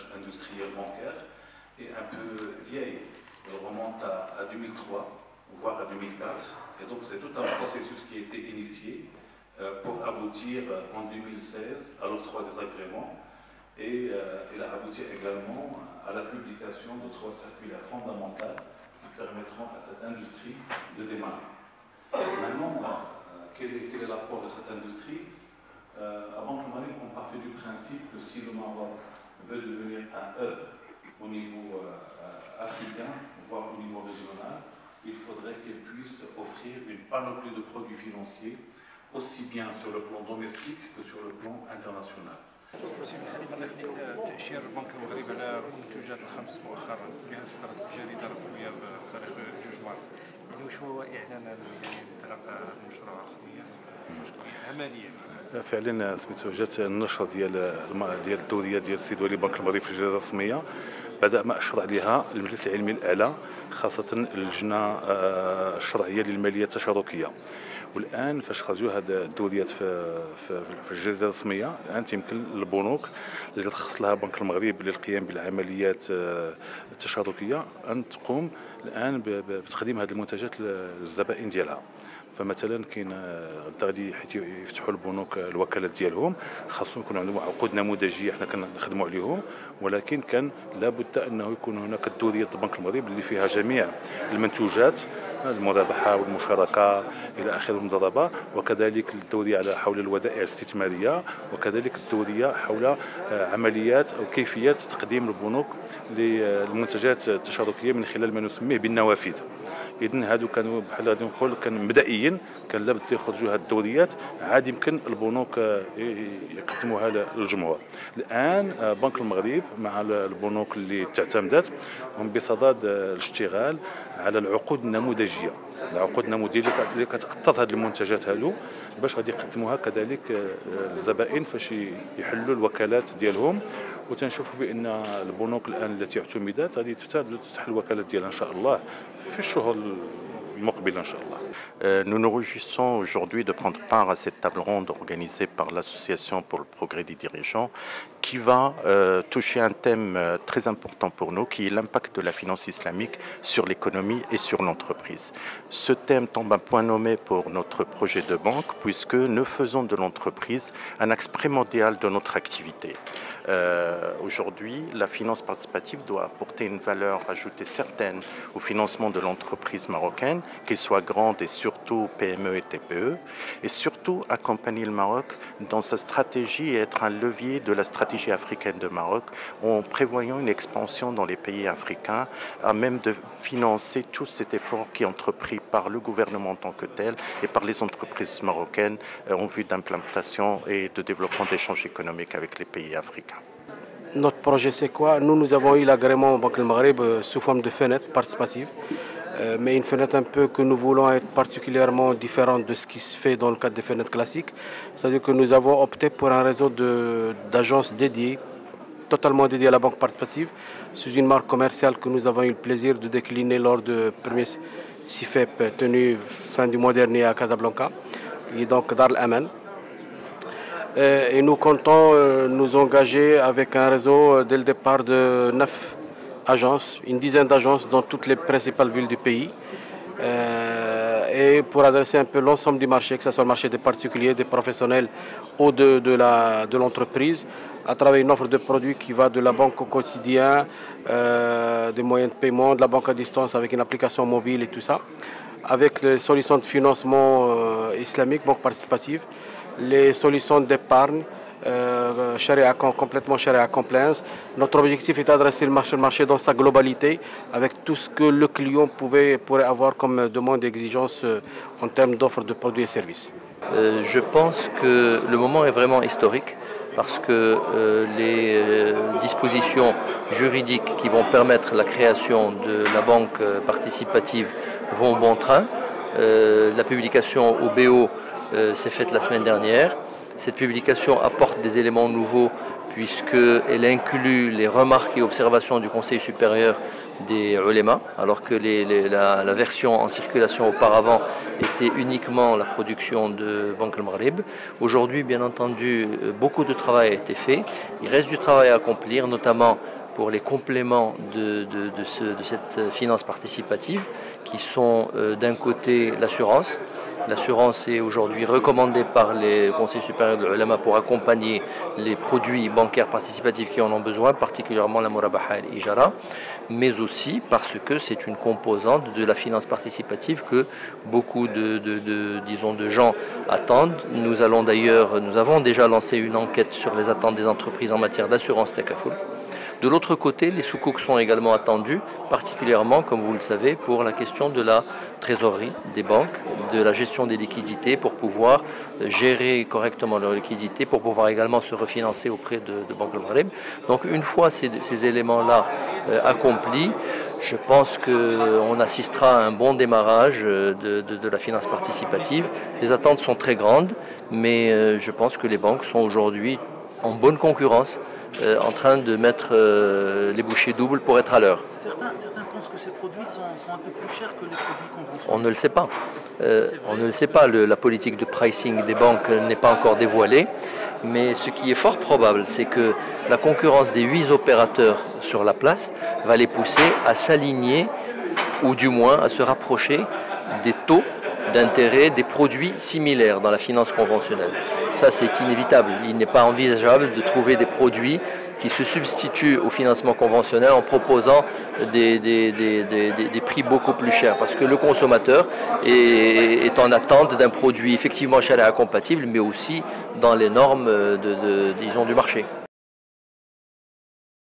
paysage industriel bancaire est un peu vieille. Elle remonte à 2003, voire à 2004. Et donc c'est tout un processus qui a été initié pour aboutir en 2016 à l'octroi des agréments. Et il a abouti également à la publication de 3 circulaires fondamentales qui permettront à cette industrie de démarrer. Maintenant, quel est l'apport de cette industrie? À Banque Maghreb, on partait du principe que si le Maroc veut devenir un hub au niveau africain, voire au niveau régional, il faudrait qu'il puisse offrir une panoplie de produits financiers, aussi bien sur le plan domestique que sur le plan international. تأشير بنك المغرب على المنتوجات الخمس مؤخرا بها صدرت جريدة رسمية بتاريخ 2 مارس. يعني وش هو إعلان انطلاق المشروع رسميا عمليا؟ فعلا سميتو جات النشر ديال الدوريه ديال السيد ولي بنك المغرب في الجريده الرسميه بعد ما اشر عليها المجلس العلمي الاعلى خاصه اللجنه الشرعيه للماليه التشاركيه. والان فاش خرجوا هاد الدوريات في الجريده الرسميه الان تيمكن البنوك اللي تخص لها بنك المغرب للقيام بالعمليات التشاركيه ان تقوم الان بتقديم هذه المنتجات للزبائن ديالها. فمثلا كاين غادي حيت يفتحوا البنوك الوكالات ديالهم خاصهم يكون عندهم عقود نموذجيه حنا كنخدموا عليهم، ولكن كان لابد انه يكون هناك الدوريه البنك المغرب اللي فيها جميع المنتوجات المرابحه والمشاركه الى اخره المضاربه، وكذلك الدوريه على حول الودائع الاستثماريه، وكذلك الدوريه حول عمليات او كيفيه تقديم البنوك للمنتجات التشاركيه من خلال ما نسميه بالنوافذ. اذن هادو كانوا بحال غادي نقول كان مبدئيا كان لابد يخرجوا هاد الدوريات عاد يمكن البنوك يقدموها للجمهور. الان بنك المغرب مع البنوك اللي تعتمدات هم بصدد الاشتغال على العقود النموذجيه، العقود النموذجيه اللي كتاثر هذه المنتجات هادو باش غادي يقدموها كذلك الزبائن فاش يحلوا الوكالات ديالهم. وتنشوفوا بان البنوك الان التي اعتمدت غادي تفتح الوكالات ديالها ان شاء الله في الشهور المقبله ان شاء الله. Nous nous réjouissons aujourd'hui de prendre part à cette table ronde organisée par l'Association pour le progrès des dirigeants qui va toucher un thème très important pour nous qui est l'impact de la finance islamique sur l'économie et sur l'entreprise. Ce thème tombe un point nommé pour notre projet de banque puisque nous faisons de l'entreprise un axe primordial de notre activité. Aujourd'hui, la finance participative doit apporter une valeur ajoutée certaine au financement de l'entreprise marocaine, qu'elle soit grande et surtout PME et TPE, et surtout accompagner le Maroc dans sa stratégie et être un levier de la stratégie africaine de Maroc en prévoyant une expansion dans les pays africains à même de financer tout cet effort qui est entrepris par le gouvernement en tant que tel et par les entreprises marocaines en vue d'implantation et de développement d'échanges économiques avec les pays africains. Notre projet, c'est quoi? Nous avons eu l'agrément Banque du Maghreb sous forme de fenêtre participative, mais une fenêtre un peu que nous voulons être particulièrement différente de ce qui se fait dans le cadre des fenêtres classiques. C'est-à-dire que nous avons opté pour un réseau d'agences dédiées, totalement dédiées à la banque participative, sous une marque commerciale que nous avons eu le plaisir de décliner lors du premier CIFEP tenu fin du mois dernier à Casablanca, et donc Dar al-Aman. Et nous comptons nous engager avec un réseau dès le départ de 9 agences, une dizaine d'agences dans toutes les principales villes du pays, et pour adresser un peu l'ensemble du marché, que ce soit le marché des particuliers, des professionnels ou de l'entreprise, à travers une offre de produits qui va de la banque au quotidien, des moyens de paiement, de la banque à distance avec une application mobile et tout ça, avec les solutions de financement islamique, banque participative, les solutions d'épargne, complètement Sharia compliance. Notre objectif est d'adresser le marché dans sa globalité avec tout ce que le client pourrait avoir comme demande et exigence en termes d'offres de produits et services. Je pense que le moment est vraiment historique parce que les dispositions juridiques qui vont permettre la création de la banque participative vont bon train. La publication au BO s'est faite la semaine dernière. Cette publication apporte des éléments nouveaux puisqu'elle inclut les remarques et observations du Conseil supérieur des ulémas, alors que la version en circulation auparavant était uniquement la production de Banque al-Maghrib. Aujourd'hui, bien entendu, beaucoup de travail a été fait. Il reste du travail à accomplir, notamment pour les compléments de cette finance participative, qui sont d'un côté l'assurance. L'assurance est aujourd'hui recommandée par les conseils supérieurs de l'ulama pour accompagner les produits bancaires participatifs qui en ont besoin, particulièrement la murabaha et l'ijara, mais aussi parce que c'est une composante de la finance participative que beaucoup de gens attendent. Nous avons déjà lancé une enquête sur les attentes des entreprises en matière d'assurance Takaful. De l'autre côté, les soukouks sont également attendus, particulièrement, comme vous le savez, pour la question de la trésorerie des banques, de la gestion des liquidités, pour pouvoir gérer correctement leurs liquidités, pour pouvoir également se refinancer auprès de Banque al-Maghrib. Donc une fois ces éléments-là accomplis, je pense qu'on assistera à un bon démarrage de la finance participative. Les attentes sont très grandes, mais je pense que les banques sont aujourd'hui en bonne concurrence, en train de mettre les bouchées doubles pour être à l'heure. Certains pensent que ces produits sont un peu plus chers que les produits conventionnels. On ne le sait pas. On ne le sait pas. La politique de pricing des banques n'est pas encore dévoilée. Mais ce qui est fort probable, c'est que la concurrence des 8 opérateurs sur la place va les pousser à s'aligner, ou du moins à se rapprocher des taux d'intérêt des produits similaires dans la finance conventionnelle. Ça, c'est inévitable. Il n'est pas envisageable de trouver des produits qui se substituent au financement conventionnel en proposant des prix beaucoup plus chers. Parce que le consommateur est en attente d'un produit effectivement charia compatible, mais aussi dans les normes disons, du marché.